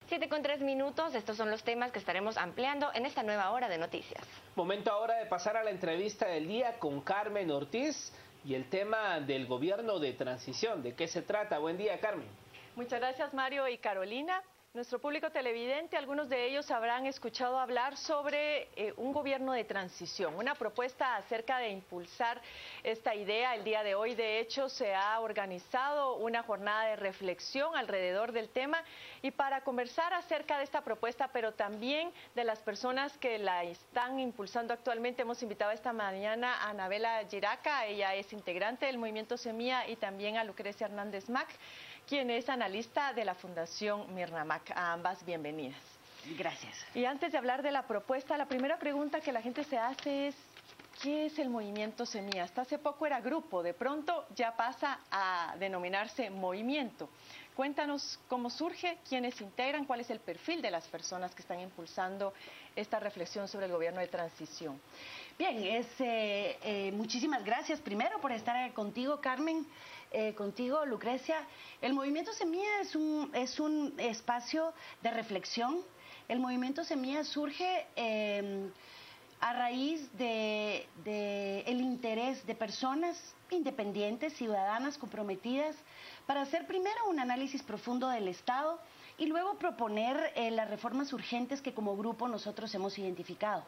7:03, estos son los temas que estaremos ampliando en esta nueva hora de noticias. Momento ahora de pasar a la entrevista del día con Carmen Ortiz y el tema del gobierno de transición. ¿De qué se trata? Buen día, Carmen. Muchas gracias, Mario y Carolina. Nuestro público televidente, algunos de ellos habrán escuchado hablar sobre un gobierno de transición, una propuesta acerca de impulsar esta idea. El día de hoy, de hecho, se ha organizado una jornada de reflexión alrededor del tema, y para conversar acerca de esta propuesta, pero también de las personas que la están impulsando actualmente, hemos invitado esta mañana a Anabela Giraca. Ella es integrante del Movimiento Semilla, y también a Lucrecia Hernández Mac, quien es analista de la Fundación Mirna Mac. A ambas, bienvenidas. Gracias. Y antes de hablar de la propuesta, la primera pregunta que la gente se hace es: ¿qué es el Movimiento Semilla? Hasta hace poco era grupo, de pronto ya pasa a denominarse movimiento. Cuéntanos cómo surge, quiénes integran, cuál es el perfil de las personas que están impulsando esta reflexión sobre el gobierno de transición. Bien, muchísimas gracias primero por estar contigo, Carmen, contigo, Lucrecia. El Movimiento Semilla es un espacio de reflexión. El Movimiento Semilla surge a raíz del interés de personas independientes, ciudadanas, comprometidas, para hacer primero un análisis profundo del Estado y luego proponer las reformas urgentes que como grupo nosotros hemos identificado.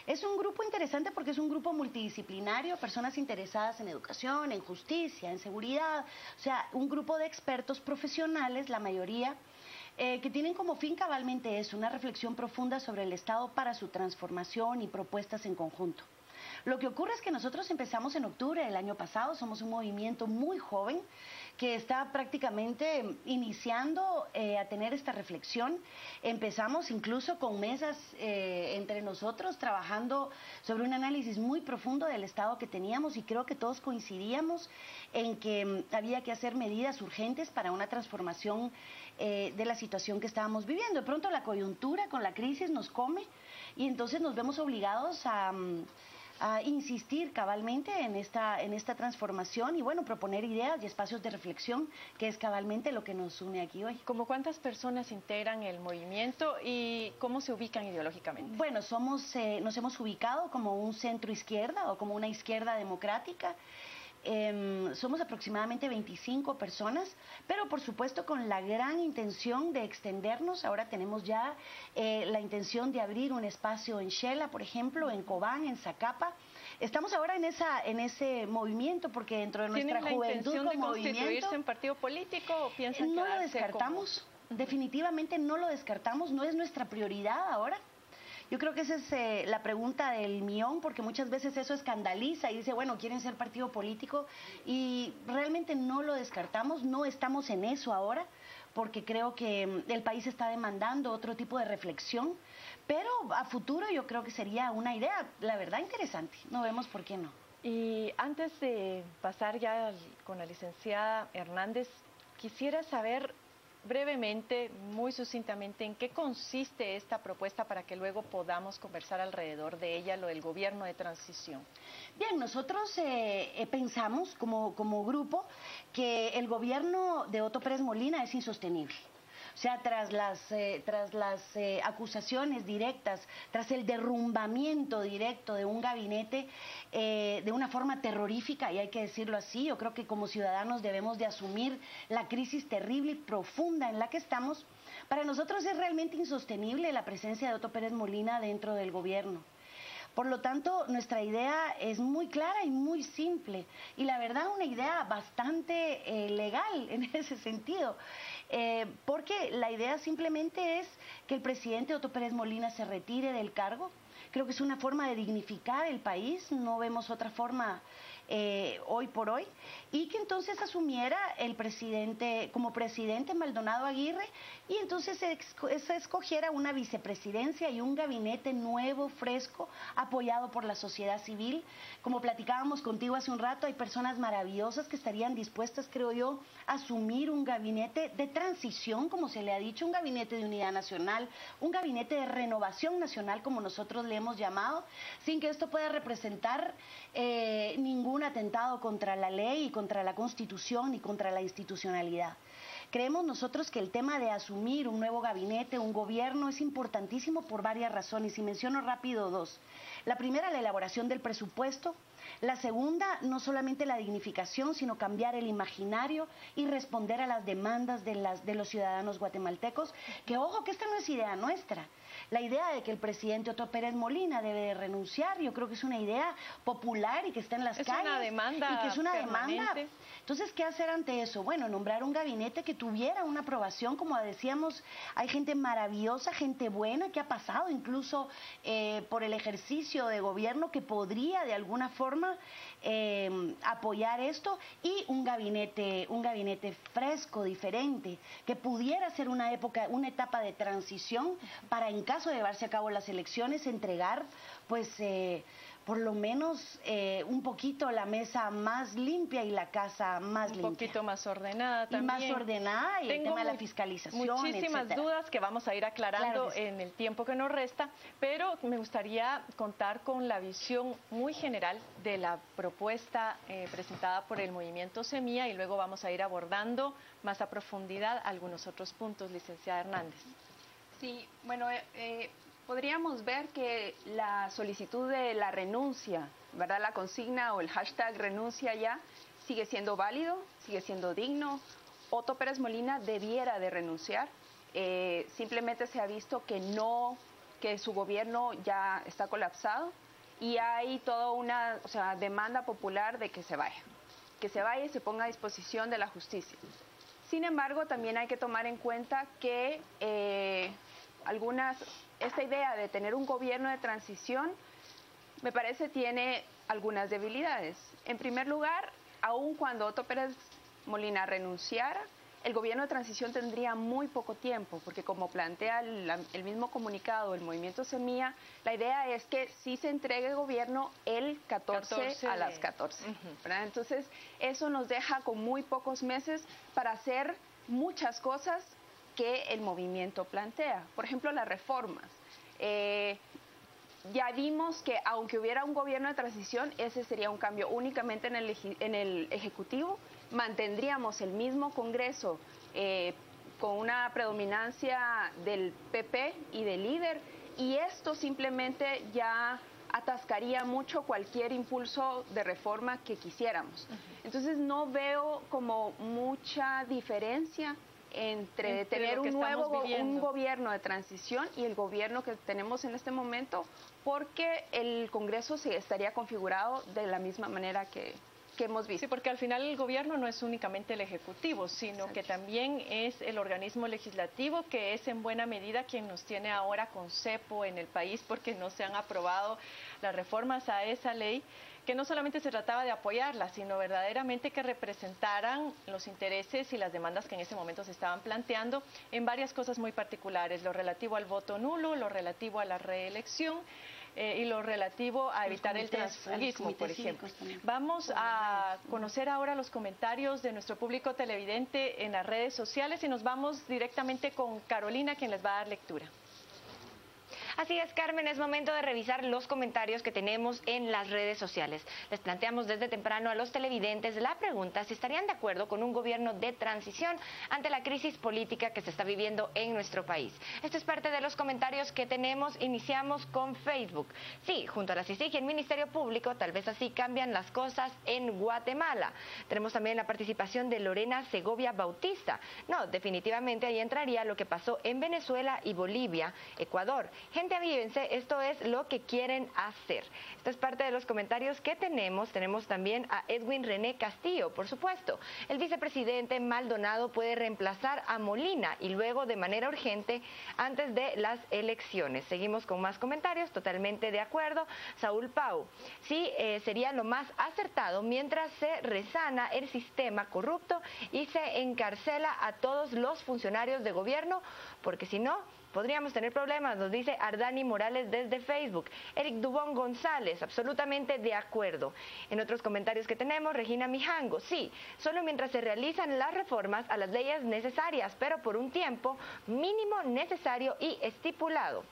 Es un grupo interesante porque es un grupo multidisciplinario, personas interesadas en educación, en justicia, en seguridad, o sea, un grupo de expertos profesionales, la mayoría, que tienen como fin cabalmente eso, una reflexión profunda sobre el Estado para su transformación y propuestas en conjunto. Lo que ocurre es que nosotros empezamos en octubre del año pasado, somos un movimiento muy joven que está prácticamente iniciando a tener esta reflexión. Empezamos incluso con mesas entre nosotros, trabajando sobre un análisis muy profundo del estado que teníamos, y creo que todos coincidíamos en que había que hacer medidas urgentes para una transformación de la situación que estábamos viviendo. De pronto la coyuntura con la crisis nos come y entonces nos vemos obligados a insistir cabalmente en esta transformación y bueno, proponer ideas y espacios de reflexión, que es cabalmente lo que nos une aquí hoy. ¿Cómo cuántas personas integran el movimiento y cómo se ubican ideológicamente? Bueno, nos hemos ubicado como un centro izquierda o como una izquierda democrática. Somos aproximadamente 25 personas, pero por supuesto con la gran intención de extendernos. Ahora tenemos ya la intención de abrir un espacio en Xela, por ejemplo, en Cobán, en Zacapa. Estamos ahora en ese movimiento porque dentro de nuestra juventud ¿Tienen la intención de constituirse en partido político o piensan no lo descartamos? Definitivamente no lo descartamos, no es nuestra prioridad ahora. Yo creo que esa es la pregunta del millón, porque muchas veces eso escandaliza y dice, bueno, quieren ser partido político, y realmente no lo descartamos, no estamos en eso ahora, porque creo que el país está demandando otro tipo de reflexión, pero a futuro yo creo que sería una idea, la verdad, interesante, no vemos por qué no. Y antes de pasar ya con la licenciada Hernández, quisiera saber brevemente, muy sucintamente, ¿en qué consiste esta propuesta para que luego podamos conversar alrededor de ella, lo del gobierno de transición? Bien, nosotros pensamos como grupo que el gobierno de Otto Pérez Molina es insostenible. O sea, tras las acusaciones directas, tras el derrumbamiento directo de un gabinete de una forma terrorífica, y hay que decirlo así, yo creo que como ciudadanos debemos de asumir la crisis terrible y profunda en la que estamos. Para nosotros es realmente insostenible la presencia de Otto Pérez Molina dentro del gobierno. Por lo tanto, nuestra idea es muy clara y muy simple, y la verdad una idea bastante legal en ese sentido, porque la idea simplemente es que el presidente Otto Pérez Molina se retire del cargo. Creo que es una forma de dignificar el país, no vemos otra forma hoy por hoy, y que entonces asumiera el presidente como presidente Maldonado Aguirre, y entonces se escogiera una vicepresidencia y un gabinete nuevo, fresco, apoyado por la sociedad civil. Como platicábamos contigo hace un rato, hay personas maravillosas que estarían dispuestas, creo yo, a asumir un gabinete de transición, como se le ha dicho, un gabinete de unidad nacional, un gabinete de renovación nacional, como nosotros le hemos llamado, sin que esto pueda representar ningún atentado contra la ley y contra la Constitución y contra la institucionalidad. Creemos nosotros que el tema de asumir un nuevo gabinete, un gobierno, es importantísimo por varias razones, y menciono rápido dos. La primera, la elaboración del presupuesto. La segunda, no solamente la dignificación, sino cambiar el imaginario y responder a las demandas de los ciudadanos guatemaltecos, que ojo, que esta no es idea nuestra. La idea de que el presidente Otto Pérez Molina debe de renunciar, yo creo que es una idea popular y que está en las calles. Es una demanda y que es una permanente. demanda. Entonces, ¿qué hacer ante eso? Bueno, nombrar un gabinete que tuviera una aprobación, como decíamos, hay gente maravillosa, gente buena que ha pasado incluso por el ejercicio de gobierno que podría de alguna forma apoyar esto, y un gabinete fresco, diferente, que pudiera ser una etapa de transición para, en caso de llevarse a cabo las elecciones, entregar pues por lo menos un poquito la mesa más limpia y la casa más limpia. Un poquito más ordenada también. Y más ordenada, y el tema de la fiscalización, muchísimas etcétera. dudas que vamos a ir aclarando en el tiempo que nos resta, pero me gustaría contar con la visión muy general de la propuesta presentada por el Movimiento Semilla, y luego vamos a ir abordando más a profundidad algunos otros puntos, licenciada Hernández. Sí, bueno, podríamos ver que la solicitud de la renuncia, ¿verdad? La consigna o el hashtag renuncia ya sigue siendo válido, sigue siendo digno. Otto Pérez Molina debiera de renunciar. Simplemente se ha visto que su gobierno ya está colapsado, y hay toda una demanda popular de que se vaya y se ponga a disposición de la justicia. Sin embargo, también hay que tomar en cuenta que esta idea de tener un gobierno de transición, me parece, tiene algunas debilidades. En primer lugar, aun cuando Otto Pérez Molina renunciara, el gobierno de transición tendría muy poco tiempo, porque como plantea el mismo comunicado del Movimiento Semilla, la idea es que sí se entregue el gobierno el 14 a las 14. ¿Verdad? Entonces, eso nos deja con muy pocos meses para hacer muchas cosas que el movimiento plantea. Por ejemplo, las reformas. Ya vimos que aunque hubiera un gobierno de transición, ese sería un cambio únicamente en el Ejecutivo. Mantendríamos el mismo Congreso con una predominancia del PP y del líder, y esto simplemente ya atascaría mucho cualquier impulso de reforma que quisiéramos. Entonces no veo como mucha diferencia entre tener un gobierno de transición y el gobierno que tenemos en este momento, porque el Congreso se estaría configurado de la misma manera que hemos visto. Sí, porque al final el gobierno no es únicamente el Ejecutivo, sino que también es el organismo legislativo, que es en buena medida quien nos tiene ahora con cepo en el país, porque no se han aprobado las reformas a esa ley, que no solamente se trataba de apoyarla, sino verdaderamente que representaran los intereses y las demandas que en ese momento se estaban planteando en varias cosas muy particulares: lo relativo al voto nulo, lo relativo a la reelección, y lo relativo a evitar el transfugismo, por ejemplo. Vamos a conocer ahora los comentarios de nuestro público televidente en las redes sociales, y nos vamos directamente con Carolina, quien les va a dar lectura. Así es, Carmen, es momento de revisar los comentarios que tenemos en las redes sociales. Les planteamos desde temprano a los televidentes la pregunta si estarían de acuerdo con un gobierno de transición ante la crisis política que se está viviendo en nuestro país. Esto es parte de los comentarios que tenemos. Iniciamos con Facebook. Sí, junto a la CICIG y el Ministerio Público, tal vez así cambian las cosas en Guatemala. Tenemos también la participación de Lorena Segovia Bautista. No, definitivamente ahí entraría lo que pasó en Venezuela y Bolivia, Ecuador. Gente, avívense, esto es lo que quieren hacer. Esto es parte de los comentarios que tenemos. Tenemos también a Edwin René Castillo, por supuesto. El vicepresidente Maldonado puede reemplazar a Molina y luego de manera urgente antes de las elecciones. Seguimos con más comentarios, totalmente de acuerdo. Saúl Pau, sí, sería lo más acertado mientras se resana el sistema corrupto y se encarcela a todos los funcionarios de gobierno, porque si no, podríamos tener problemas, nos dice Ardani Morales desde Facebook. Eric Dubón González, absolutamente de acuerdo. En otros comentarios que tenemos, Regina Mijango, sí, solo mientras se realizan las reformas a las leyes necesarias, pero por un tiempo mínimo, necesario y estipulado.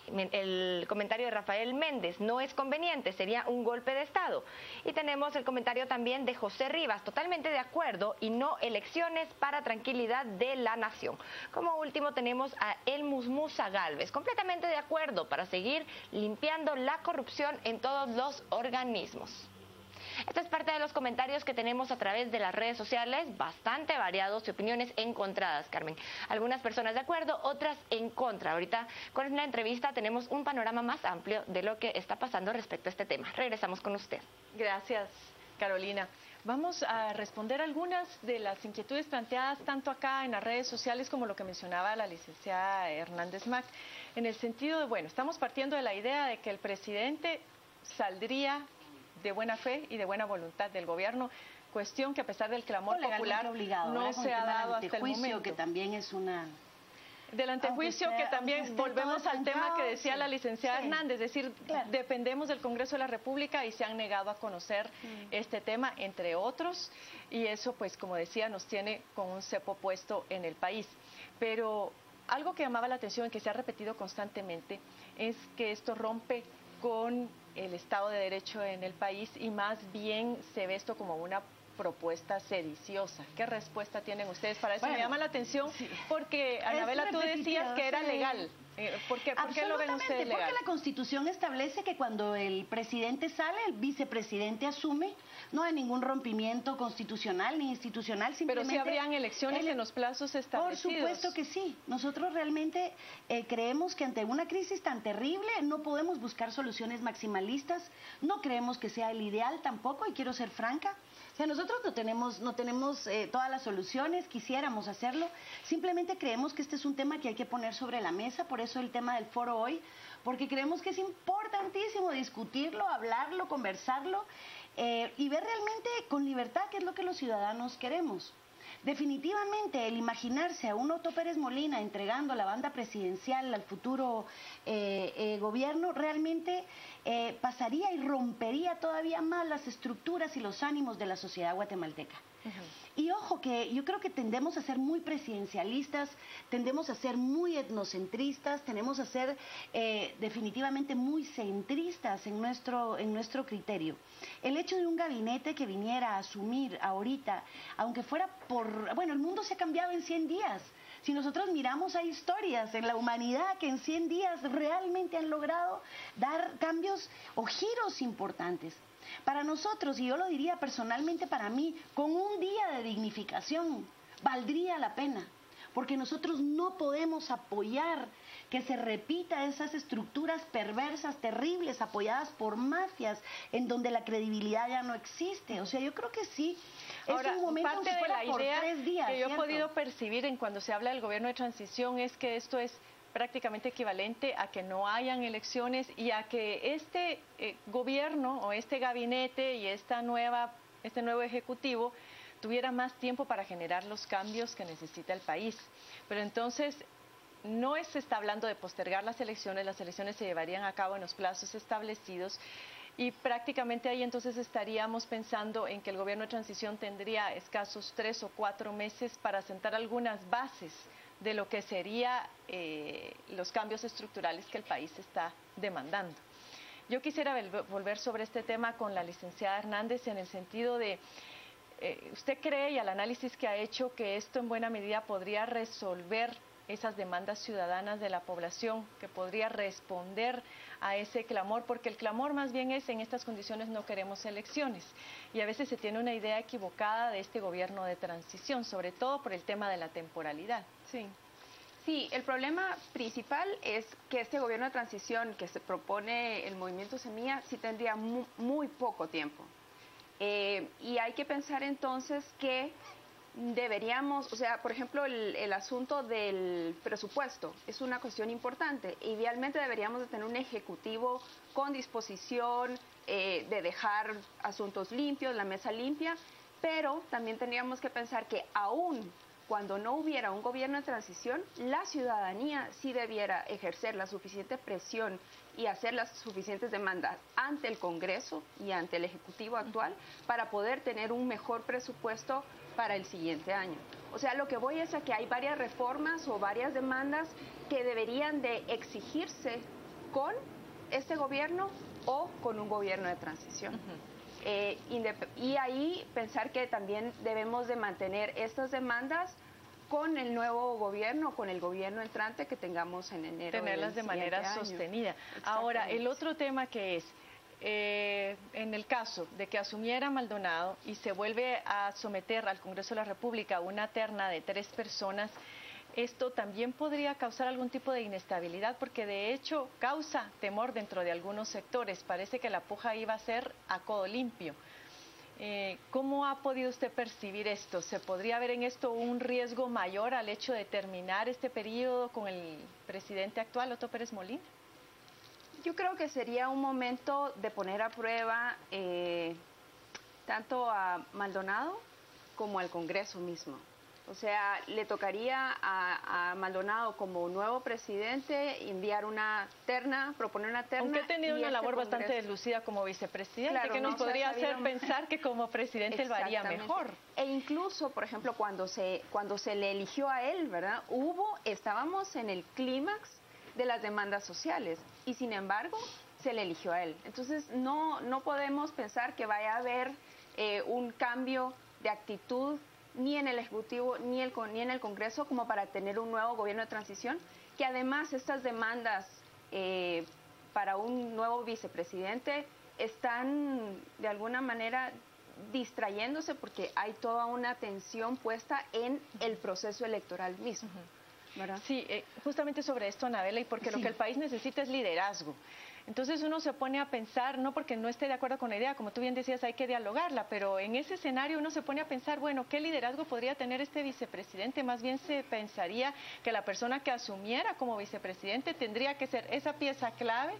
el comentario de Rafael Méndez, no es conveniente, sería un golpe de Estado. Y tenemos el comentario también de José Rivas, totalmente de acuerdo y no elecciones para tranquilidad de la nación. Como último tenemos a Elmus Musa Galvez, completamente de acuerdo para seguir limpiando la corrupción en todos los organismos. Esta es parte de los comentarios que tenemos a través de las redes sociales, bastante variados y opiniones encontradas, Carmen. Algunas personas de acuerdo, otras en contra. Ahorita con la entrevista tenemos un panorama más amplio de lo que está pasando respecto a este tema. Regresamos con usted. Gracias, Carolina. Vamos a responder algunas de las inquietudes planteadas tanto acá en las redes sociales como lo que mencionaba la licenciada Hernández Mac, en el sentido de, bueno, estamos partiendo de la idea de que el presidente saldría de buena fe y de buena voluntad del gobierno, cuestión que a pesar del clamor popular obligado, no se ha dado hasta el momento. Que también es una... Del antejuicio, que también volvemos al tema que decía la licenciada Hernández, es decir, dependemos del Congreso de la República y se han negado a conocer este tema, entre otros, y eso, pues, como decía, nos tiene con un cepo puesto en el país. Pero algo que llamaba la atención y que se ha repetido constantemente es que esto rompe con el Estado de Derecho en el país y más bien se ve esto como una propuesta sediciosa. ¿Qué respuesta tienen ustedes para eso? Bueno, me llama la atención porque, Anabela, tú decías que era legal. ¿Por qué lo ven ustedes legal? Porque la Constitución establece que cuando el presidente sale, el vicepresidente asume. No hay ningún rompimiento constitucional ni institucional. Pero sí habrían elecciones en los plazos establecidos. Por supuesto que sí. Nosotros realmente creemos que ante una crisis tan terrible no podemos buscar soluciones maximalistas. No creemos que sea el ideal tampoco, y quiero ser franca. O sea, nosotros no tenemos todas las soluciones, quisiéramos hacerlo. Simplemente creemos que este es un tema que hay que poner sobre la mesa, por eso el tema del foro hoy, porque creemos que es importantísimo discutirlo, hablarlo, conversarlo y ver realmente con libertad qué es lo que los ciudadanos queremos. Definitivamente, el imaginarse a un Otto Pérez Molina entregando la banda presidencial al futuro gobierno realmente pasaría y rompería todavía más las estructuras y los ánimos de la sociedad guatemalteca. Y ojo, que yo creo que tendemos a ser muy presidencialistas, tendemos a ser muy etnocentristas, tendemos a ser definitivamente muy centristas en nuestro criterio. El hecho de un gabinete que viniera a asumir ahorita, aunque fuera bueno, el mundo se ha cambiado en 100 días. Si nosotros miramos, hay historias en la humanidad que en 100 días realmente han logrado dar cambios o giros importantes. Para nosotros, y yo lo diría personalmente para mí, con un día de dignificación valdría la pena, porque nosotros no podemos apoyar que se repita esas estructuras perversas, terribles, apoyadas por mafias, en donde la credibilidad ya no existe. O sea, yo creo que sí. Ahora, es un momento parte de la idea 3 días, que yo he ¿cierto? podido percibir en cuando se habla del gobierno de transición es que esto es prácticamente equivalente a que no hayan elecciones y a que este gobierno o este gabinete y este nuevo ejecutivo tuviera más tiempo para generar los cambios que necesita el país. Pero entonces no se está hablando de postergar las elecciones se llevarían a cabo en los plazos establecidos y prácticamente ahí entonces estaríamos pensando en que el gobierno de transición tendría escasos 3 o 4 meses para sentar algunas bases de lo que serían los cambios estructurales que el país está demandando. Yo quisiera volver sobre este tema con la licenciada Hernández en el sentido de, ¿usted cree y al análisis que ha hecho que esto en buena medida podría resolver esas demandas ciudadanas de la población, que podría responder a ese clamor? Porque el clamor más bien es, en estas condiciones no queremos elecciones, y a veces se tiene una idea equivocada de este gobierno de transición, sobre todo por el tema de la temporalidad. Sí, el problema principal es que este gobierno de transición que se propone el Movimiento Semilla sí tendría muy poco tiempo. Y hay que pensar entonces que deberíamos, o sea, por ejemplo, el asunto del presupuesto es una cuestión importante. Idealmente deberíamos de tener un ejecutivo con disposición de dejar asuntos limpios, la mesa limpia, pero también tendríamos que pensar que aún cuando no hubiera un gobierno de transición, la ciudadanía sí debiera ejercer la suficiente presión y hacer las suficientes demandas ante el Congreso y ante el Ejecutivo actual para poder tener un mejor presupuesto para el siguiente año. O sea, lo que voy es a que hay varias reformas o varias demandas que deberían de exigirse con este gobierno o con un gobierno de transición. Y ahí pensar que también debemos de mantener estas demandas con el nuevo gobierno, con el gobierno entrante que tengamos en enero. Tenerlas de manera sostenida. Ahora, el otro tema que es, en el caso de que asumiera Maldonado y se vuelve a someter al Congreso de la República una terna de 3 personas, esto también podría causar algún tipo de inestabilidad, porque de hecho causa temor dentro de algunos sectores. Parece que la puja iba a ser a codo limpio. ¿Cómo ha podido usted percibir esto? ¿Se podría ver en esto un riesgo mayor al hecho de terminar este periodo con el presidente actual, Otto Pérez Molina? Yo creo que sería un momento de poner a prueba tanto a Maldonado como al Congreso mismo. O sea, le tocaría a Maldonado como nuevo presidente enviar una terna, proponer una terna. Aunque ha tenido una labor bastante deslucida como vicepresidente, claro, que nos podría hacer pensar que como presidente lo haría mejor. E incluso, por ejemplo, cuando se le eligió a él, ¿verdad? Estábamos en el clímax de las demandas sociales y sin embargo se le eligió a él. Entonces no podemos pensar que vaya a haber un cambio de actitud ni en el Ejecutivo ni en el Congreso como para tener un nuevo gobierno de transición, que además estas demandas para un nuevo vicepresidente están de alguna manera distrayéndose porque hay toda una atención puesta en el proceso electoral mismo. ¿Verdad? Sí, justamente sobre esto, Anabela, y porque lo que el país necesita es liderazgo. Entonces uno se pone a pensar, no porque no esté de acuerdo con la idea, como tú bien decías, hay que dialogarla, pero en ese escenario uno se pone a pensar, bueno, ¿qué liderazgo podría tener este vicepresidente? Más bien se pensaría que la persona que asumiera como vicepresidente tendría que ser esa pieza clave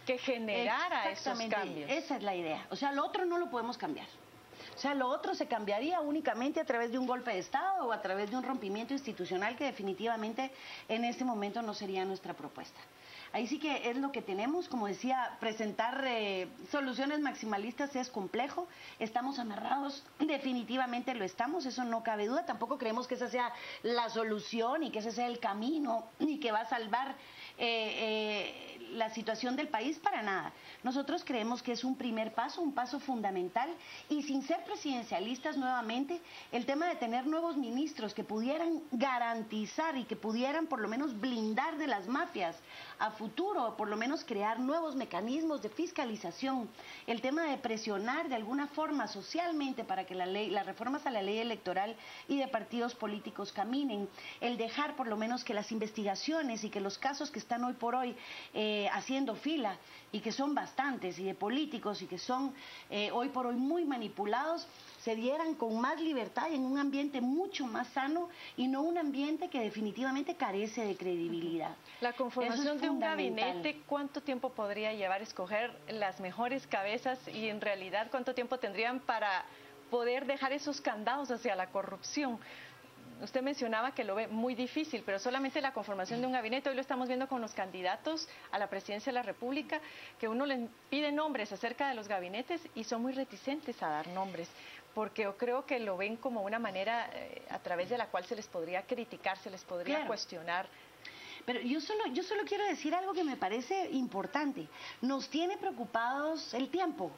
que generara esos cambios. Esa es la idea. O sea, lo otro no lo podemos cambiar. O sea, lo otro se cambiaría únicamente a través de un golpe de Estado o a través de un rompimiento institucional que definitivamente en este momento no sería nuestra propuesta. Ahí sí que es lo que tenemos, como decía, presentar soluciones maximalistas es complejo, estamos amarrados, definitivamente lo estamos, eso no cabe duda, tampoco creemos que esa sea la solución y que ese sea el camino y que va a salvar la situación del país para nada. Nosotros creemos que es un primer paso, un paso fundamental y sin ser presidencialistas nuevamente, el tema de tener nuevos ministros que pudieran garantizar y que pudieran por lo menos blindar de las mafias a futuro, o por lo menos crear nuevos mecanismos de fiscalización, el tema de presionar de alguna forma socialmente para que las reformas a la ley electoral y de partidos políticos caminen, el dejar por lo menos que las investigaciones y que los casos que están hoy por hoy haciendo fila y que son bastantes y de políticos y que son hoy por hoy muy manipulados, se dieran con más libertad y en un ambiente mucho más sano y no un ambiente que definitivamente carece de credibilidad. La conformación de un gabinete, ¿cuánto tiempo podría llevar a escoger las mejores cabezas y en realidad cuánto tiempo tendrían para poder dejar esos candados hacia la corrupción? Usted mencionaba que lo ve muy difícil, pero solamente la conformación de un gabinete, hoy lo estamos viendo con los candidatos a la presidencia de la República, que uno les pide nombres acerca de los gabinetes y son muy reticentes a dar nombres, porque yo creo que lo ven como una manera a través de la cual se les podría criticar, se les podría cuestionar. Pero yo solo quiero decir algo que me parece importante. Nos tiene preocupados el tiempo.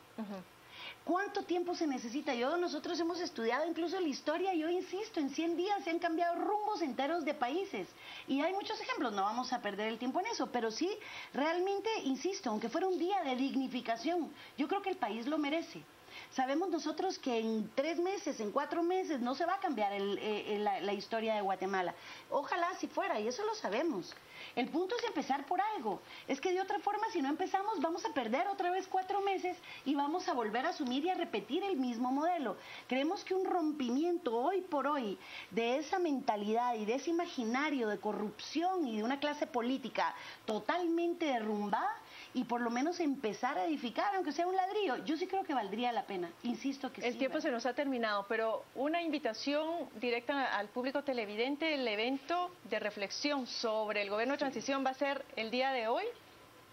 ¿Cuánto tiempo se necesita? Nosotros hemos estudiado incluso la historia, yo insisto, en 100 días se han cambiado rumbos enteros de países. Y hay muchos ejemplos, no vamos a perder el tiempo en eso, pero sí, realmente, insisto, aunque fuera un día de dignificación, yo creo que el país lo merece. Sabemos nosotros que en 3 meses, en 4 meses, no se va a cambiar la historia de Guatemala. Ojalá si fuera, y eso lo sabemos. El punto es empezar por algo. Es que de otra forma, si no empezamos, vamos a perder otra vez 4 meses y vamos a volver a asumir y a repetir el mismo modelo. Creemos que un rompimiento hoy por hoy de esa mentalidad y de ese imaginario de corrupción y de una clase política totalmente derrumbada, y por lo menos empezar a edificar, aunque sea un ladrillo, yo sí creo que valdría la pena, insisto que sí. El tiempo se nos ha terminado, pero una invitación directa al público televidente, el evento de reflexión sobre el gobierno de transición va a ser el día de hoy.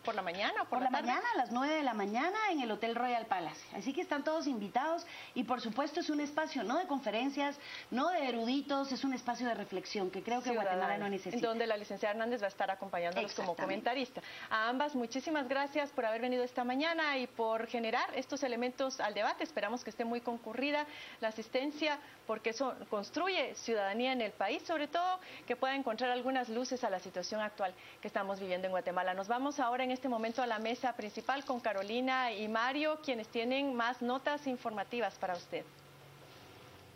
¿Por la mañana o por la mañana, a las 9 de la mañana en el Hotel Royal Palace. Así que están todos invitados y por supuesto es un espacio no de conferencias, no de eruditos, es un espacio de reflexión que creo que Guatemala no necesita. En donde la licenciada Hernández va a estar acompañándonos como comentarista. A ambas, muchísimas gracias por haber venido esta mañana y por generar estos elementos al debate. Esperamos que esté muy concurrida la asistencia porque eso construye ciudadanía en el país, sobre todo que pueda encontrar algunas luces a la situación actual que estamos viviendo en Guatemala. Nos vamos ahora en este momento a la mesa principal con Carolina y Mario, quienes tienen más notas informativas para usted.